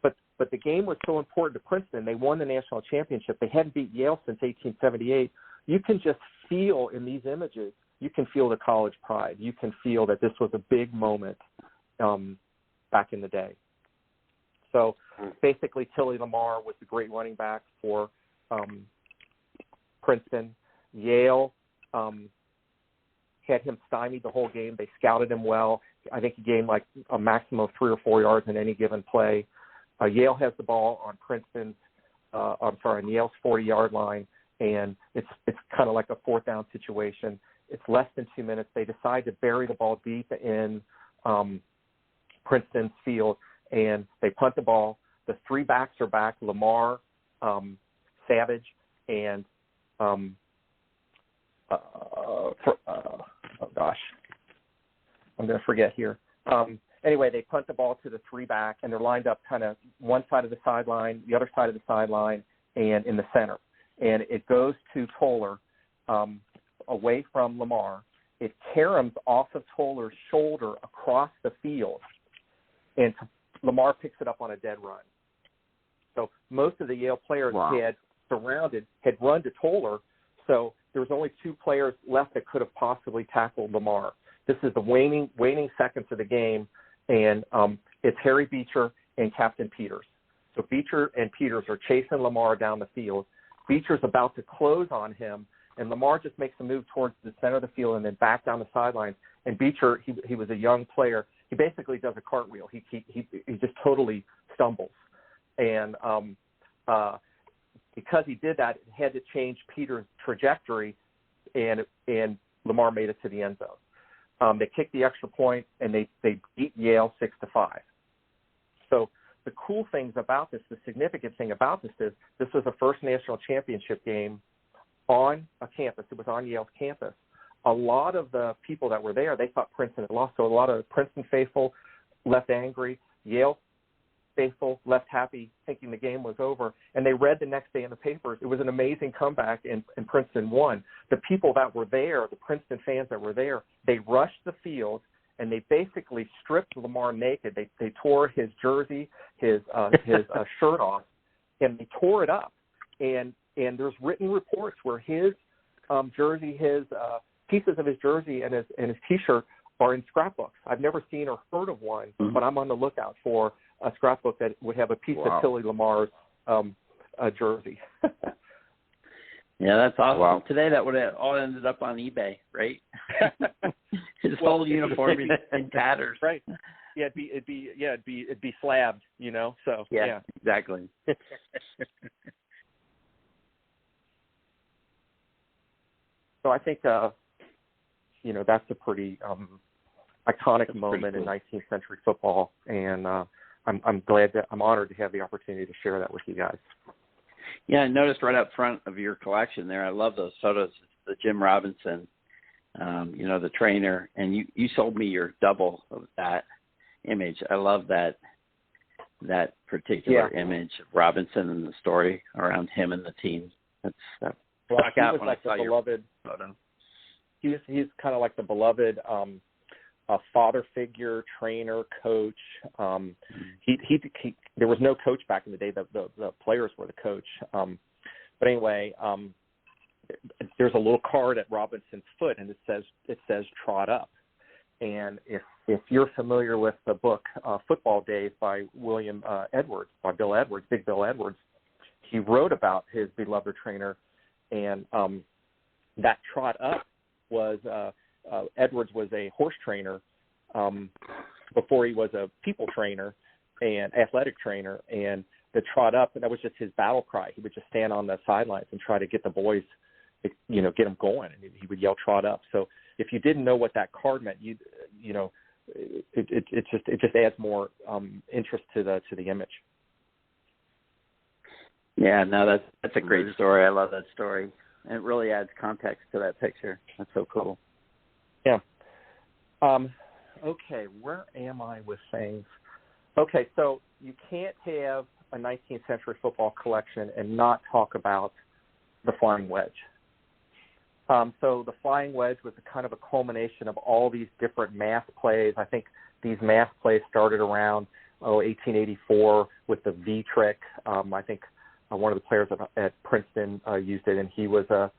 But the game was so important to Princeton. They won the national championship. They hadn't beat Yale since 1878. You can just feel in these images, you can feel the college pride. You can feel that this was a big moment back in the day. So basically, Tilly Lamar was the great running back for Princeton. Yale had him stymied the whole game. They scouted him well. I think he gained like a maximum of 3 or 4 yards in any given play. Yale has the ball on on Yale's 40-yard line, and it's kind of like a 4th down situation. It's less than 2 minutes. They decide to bury the ball deep in Princeton's field, and they punt the ball. The 3 backs are back: Lamar, Savage, and I'm going to forget here. Anyway, they punt the ball to the 3 back, and they're lined up kind of one side of the sideline, the other side of the sideline, and in the center. And it goes to Toller away from Lamar. It caroms off of Toller's shoulder across the field, and Lamar picks it up on a dead run. So most of the Yale players had run to Toller, so there was only 2 players left that could have possibly tackled Lamar. This is the waning seconds of the game, and it's Harry Beecher and Captain Peters. So Beecher and Peters are chasing Lamar down the field. Beecher's about to close on him, and Lamar just makes a move towards the center of the field and then back down the sidelines. And Beecher, he was a young player. He basically does a cartwheel. He just totally stumbles. And because he did that, it had to change Peters' trajectory, and Lamar made it to the end zone. They kicked the extra point, and they beat Yale 6-5. So the cool things about this, the significant thing about this is this was the first national championship game on a campus. It was on Yale's campus. A lot of the people that were there, they thought Princeton had lost, so a lot of Princeton faithful left angry. Yale faithful left happy, thinking the game was over, and they read the next day in the papers. It was an amazing comeback, and Princeton won. The people that were there, the Princeton fans that were there, they rushed the field, and they basically stripped Lamar naked. They tore his jersey, his shirt off, and they tore it up. And there's written reports where his jersey, his pieces of his jersey and his T-shirt are in scrapbooks. I've never seen or heard of one, but I'm on the lookout for a scrapbook that would have a piece of Tilly Lamar's jersey. Yeah, that's awesome. Wow. Today that would have all ended up on eBay, right? His whole uniform in tatters. Right. Yeah, it'd be slabbed, you know. So yeah. Exactly. So I think that's a pretty iconic moment in 19th century football, and I'm honored to have the opportunity to share that with you guys. Yeah, I noticed right up front of your collection there. I love those photos. The Jim Robinson, the trainer, and you sold me your double of that image. I love that particular image of Robinson and the story around him and the team. He was like the beloved. He's kind of like the beloved father figure, trainer, coach. There was no coach back in the day. The players were the coach. But anyway, there's a little card at Robinson's foot, and it says "Trot Up." And if you're familiar with the book Football Days by William Edwards, by Bill Edwards, Big Bill Edwards, he wrote about his beloved trainer, and that "Trot Up" was Edwards was a horse trainer before he was a people trainer and athletic trainer, and the "Trot Up," that was just his battle cry. He would just stand on the sidelines and try to get the boys, get them going, and he would yell "Trot Up." So if you didn't know what that card meant, it just adds more interest to the image. Yeah, no, that's a great story. I love that story. And it really adds context to that picture. That's so cool. Yeah. Okay, where am I with things? Okay, so you can't have a 19th century football collection and not talk about the flying wedge. So the flying wedge was a kind of a culmination of all these different mass plays. I think these mass plays started around 1884 with the V trick. I think one of the players at Princeton used it, and he was a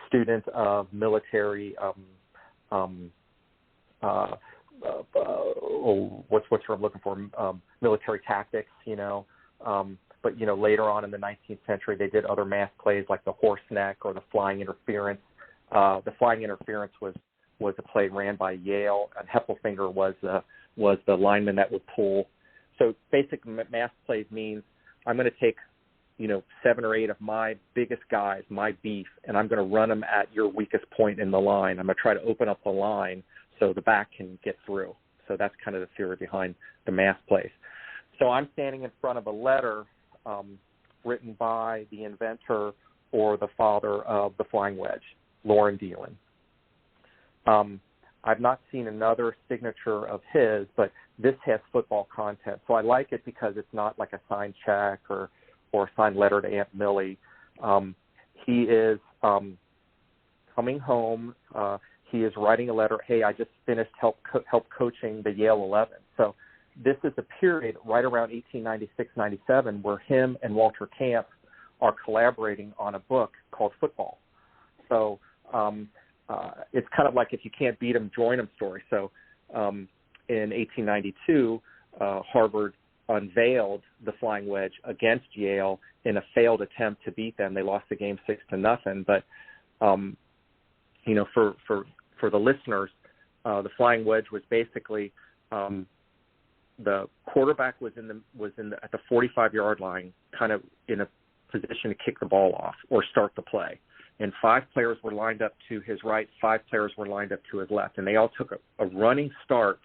student of military. What's what I'm looking for? Military tactics, But later on in the 19th century, they did other mass plays like the horse neck or the flying interference. The flying interference was a play ran by Yale, and Heffelfinger was the lineman that would pull. So basic mass plays means I'm going to take 7 or 8 of my biggest guys, my beef, and I'm going to run them at your weakest point in the line. I'm going to try to open up the line so the back can get through. So that's kind of the theory behind the mass plays. So I'm standing in front of a letter written by the inventor or the father of the flying wedge, Lauren Diehlin. I've not seen another signature of his, but this has football content. So I like it because it's not like a signed check or a signed letter to Aunt Millie. He is coming home. He is writing a letter, hey, I just finished help coaching the Yale 11. So this is a period right around 1896-97 where him and Walter Camp are collaborating on a book called Football. So it's kind of like if you can't beat them, join them story. So in 1892, Harvard unveiled the flying wedge against Yale in a failed attempt to beat them. They lost the game 6-0. But for the listeners, the flying wedge was basically the quarterback was at the 45-yard line, kind of in a position to kick the ball off or start the play. And 5 players were lined up to his right, 5 players were lined up to his left, and they all took a running start,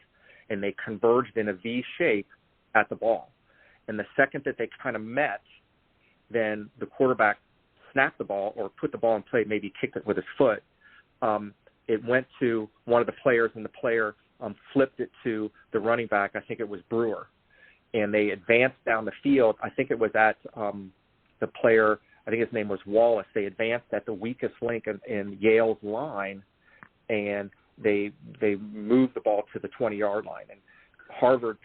and they converged in a V shape at the ball. And the second that they kind of met, then the quarterback snapped the ball or put the ball in play, maybe kicked it with his foot. It went to one of the players, and the player flipped it to the running back. I think it was Brewer. And they advanced down the field. I think it was at the player, I think his name was Wallace. They advanced at the weakest link in Yale's line, and they moved the ball to the 20-yard line. And Harvard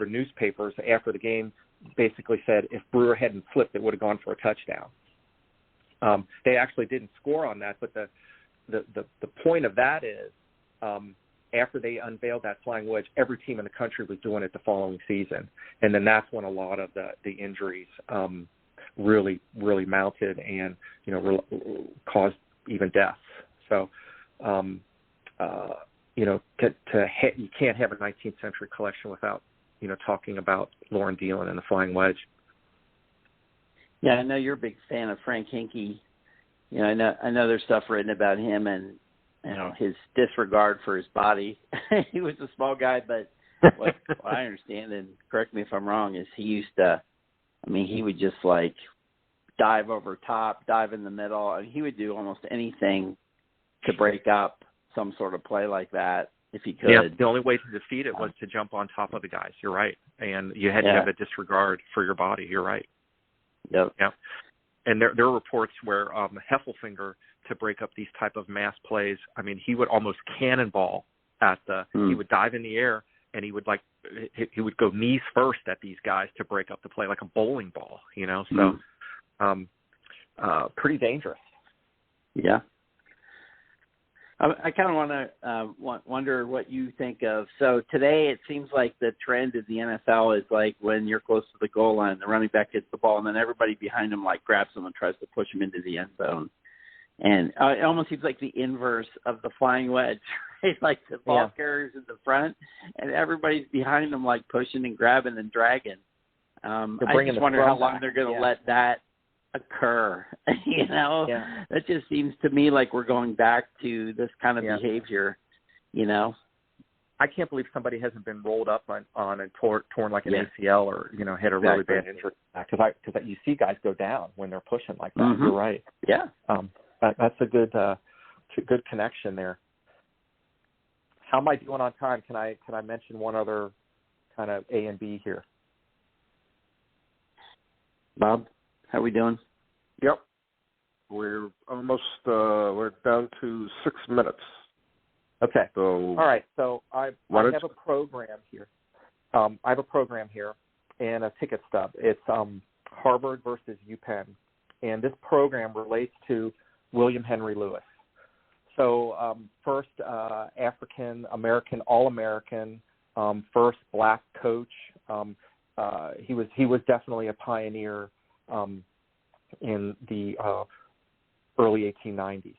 newspapers, after the game, basically said if Brewer hadn't flipped, it would have gone for a touchdown. They actually didn't score on that, but the point of that is after they unveiled that flying wedge, every team in the country was doing it the following season. And then that's when a lot of the injuries really, really mounted and, caused even deaths. So, you can't have a 19th century collection without, talking about Lauren Diehlin and the flying wedge. Yeah, I know you're a big fan of Frank Hinkie. I know there's stuff written about him and, his disregard for his body. He was a small guy, but what I understand, and correct me if I'm wrong, is he used to, he would just like dive over top, dive in the middle. He would do almost anything to break up some sort of play like that if he could. Yeah, the only way to defeat it was to jump on top of the guys. You're right. And you had to have a disregard for your body. You're right. Yep. Yeah. And there are reports where Heffelfinger, to break up these type of mass plays, he would almost cannonball at he would dive in the air, and he would go knees first at these guys to break up the play like a bowling ball, So pretty dangerous. Yeah. I kind of want to wonder what you think of. So today it seems like the trend in the NFL is like when you're close to the goal line, the running back hits the ball, and then everybody behind him like grabs him and tries to push him into the end zone. And it almost seems like the inverse of the flying wedge, right? Like the ball carrier's in the front, and everybody's behind them like pushing and grabbing and dragging. I just wonder how long they're going to let that occur. That just seems to me like we're going back to this kind of behavior. I can't believe somebody hasn't been rolled up on and torn like an ACL or had a really bad injury, because you see guys go down when they're pushing like that. Mm-hmm. You're right. Yeah. That's a good connection there. How am I doing on time? Can I mention one other kind of A and B here. Bob, how are we doing? Yep. We're almost, we're down to 6 minutes. Okay. So, all right. So I have a program here. I have a program here and a ticket stub. It's Harvard versus UPenn. And this program relates to William Henry Lewis. So first African-American, All-American, first black coach. He was definitely a pioneer in the early 1890s.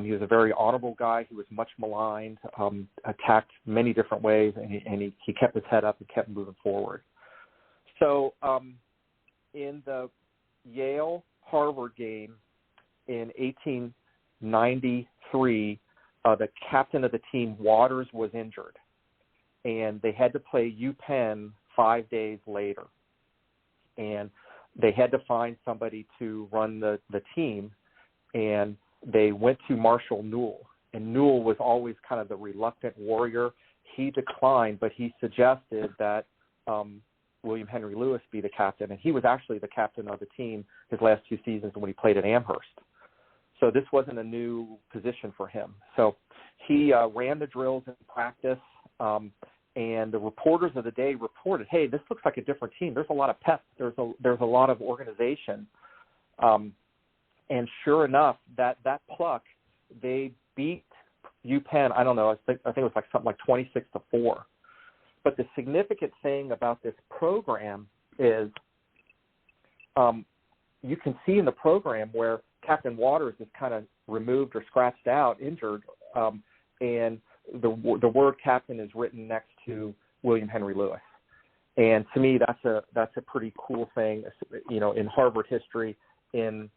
He was a very honorable guy. He was much maligned, attacked many different ways, and he kept his head up and kept moving forward. So in the Yale-Harvard game in 1893, the captain of the team, Waters, was injured, and they had to play UPenn 5 days later. And they had to find somebody to run the team, and they went to Marshall Newell. And Newell was always kind of the reluctant warrior. He declined, but he suggested that William Henry Lewis be the captain, and he was actually the captain of the team his last 2 seasons when he played at Amherst. So this wasn't a new position for him. So he ran the drills in practice, and the reporters of the day reported, hey, this looks like a different team. There's a lot of pep. There's a lot of organization. And sure enough, that pluck, they beat UPenn, I don't know, I think it was like something like 26-4. But the significant thing about this program is you can see in the program where Captain Waters is kind of removed or scratched out, injured, and the word captain is written next to William Henry Lewis. And to me, that's a pretty cool thing, in Harvard history, in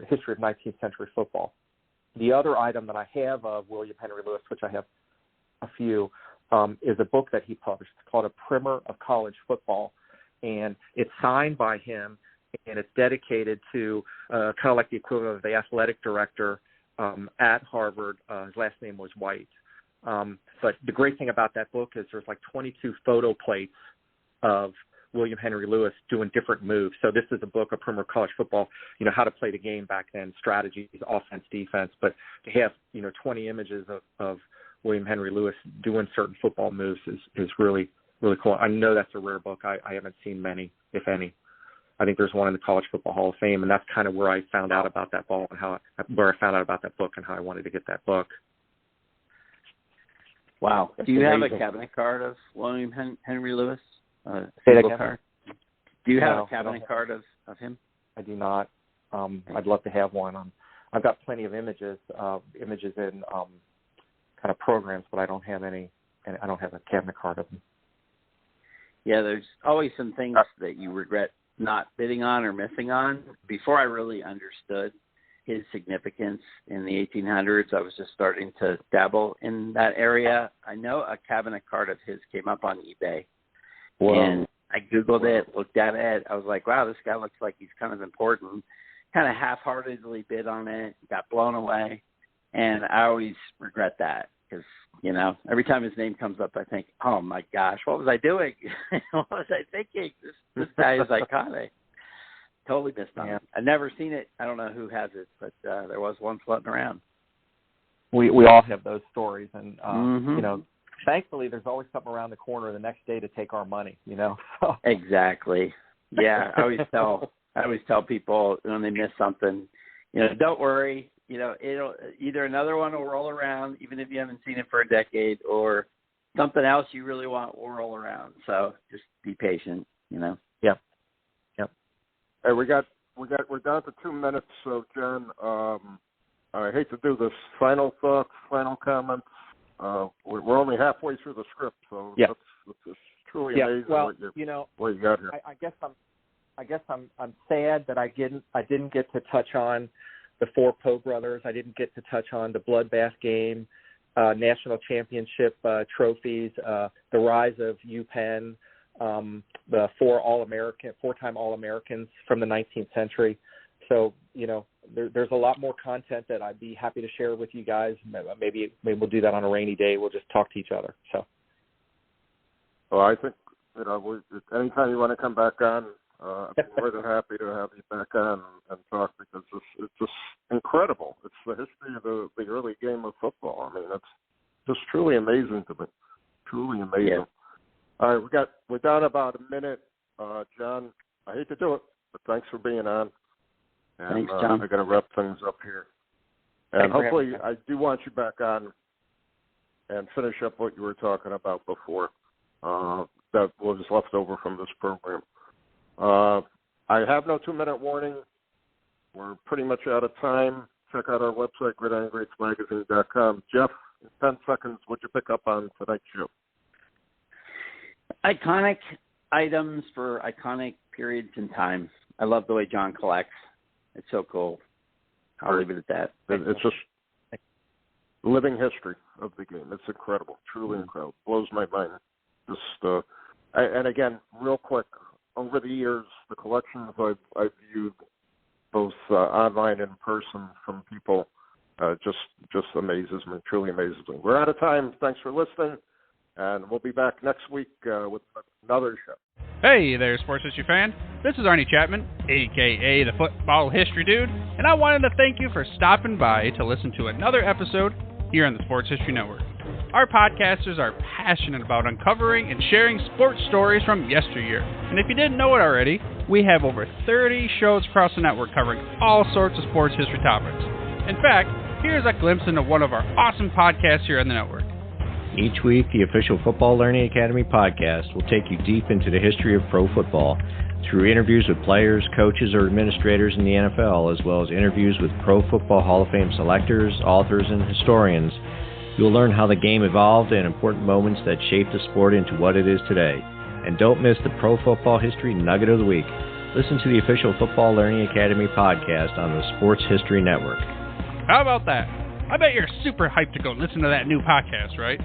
history of 19th century football. The other item that I have of William Henry Lewis, which I have a few, is a book that he published. It's called A Primer of College Football, and it's signed by him, and it's dedicated to kind of like the equivalent of the athletic director at Harvard. His last name was White. But the great thing about that book is there's like 22 photo plates of William Henry Lewis doing different moves. So this is a book, A Primer of College Football, how to play the game back then, strategies, offense, defense. But to have, 20 images of William Henry Lewis doing certain football moves is really, really cool. I know that's a rare book. I haven't seen many, if any. I think there's one in the College Football Hall of Fame, and that's kind of where I found out about that ball and where I found out about that book and how I wanted to get that book. Wow. That's Do you amazing. have a cabinet card of William Henry Lewis? Say that again? Card? Do you have a cabinet card of him? I do not. I'd love to have one. I've got plenty of images in kind of programs, but I don't have any, and I don't have a cabinet card of them. Yeah, there's always some things that you regret not bidding on or missing on. Before I really understood his significance in the 1800s, I was just starting to dabble in that area. I know a cabinet card of his came up on eBay. Whoa. And I Googled it, looked at it. I was like, wow, this guy looks like he's kind of important. Kind of half-heartedly bid on it, got blown away. And I always regret that because, every time his name comes up, I think, oh, my gosh, what was I doing? What was I thinking? This guy is iconic. Totally missed on it. I've never seen it. I don't know who has it, but there was one floating around. We all have those stories. And, thankfully, there's always something around the corner the next day to take our money, So. Exactly. Yeah, I always tell people when they miss something, don't worry. It'll either another one will roll around, even if you haven't seen it for a decade, or something else you really want will roll around. So just be patient. Yep. Hey, we're down to 2 minutes. So, Jen, I hate to do this. Final thoughts, final comments. We're only halfway through the script, so it's truly amazing what you got here. I guess I'm sad that I didn't get to touch on the four Poe brothers. I didn't get to touch on the bloodbath game, national championship trophies, the rise of UPenn, the four-time All-Americans from the 19th century. So, there's a lot more content that I'd be happy to share with you guys. Maybe we'll do that on a rainy day. We'll just talk to each other. So. Well, I think, anytime you want to come back on, I'd be more than happy to have you back on and talk, because it's just incredible. It's the history of the early game of football. I mean, it's just truly amazing to me. Truly amazing. Yeah. All right, we're down about a minute. John, I hate to do it, but thanks for being on. And, thanks, John. I got to wrap things up here. And hopefully I do want you back on and finish up what you were talking about before. That was left over from this program. I have no 2-minute warning. We're pretty much out of time. Check out our website, gridirongreatsmagazine.com. Jeff, in 10 seconds, what'd you pick up on tonight's show? Iconic items for iconic periods in time. I love the way John collects. It's so cool. I'll leave it at that. It's just living history of the game. It's incredible. Truly incredible. Blows my mind. Just and again, real quick, over the years, the collections I've viewed, both online and in person, from people, just amazes me. Truly amazes me. We're out of time. Thanks for listening, and we'll be back next week with another show. Hey there, sports history fan. This is Arnie Chapman, a.k.a. the Football History Dude, and I wanted to thank you for stopping by to listen to another episode here on the Sports History Network. Our podcasters are passionate about uncovering and sharing sports stories from yesteryear. And if you didn't know it already, we have over 30 shows across the network covering all sorts of sports history topics. In fact, here's a glimpse into one of our awesome podcasts here on the network. Each week, the official Football Learning Academy podcast will take you deep into the history of pro football through interviews with players, coaches, or administrators in the NFL, as well as interviews with Pro Football Hall of Fame selectors, authors, and historians. You'll learn how the game evolved and important moments that shaped the sport into what it is today. And don't miss the Pro Football History Nugget of the Week. Listen to the official Football Learning Academy podcast on the Sports History Network. How about that? I bet you're super hyped to go listen to that new podcast, right?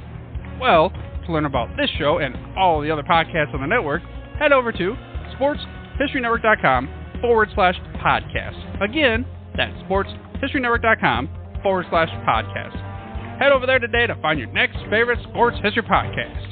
Well, to learn about this show and all the other podcasts on the network, head over to sportshistorynetwork.com/podcast. Again, that's sportshistorynetwork.com/podcast. Head over there today to find your next favorite sports history podcast.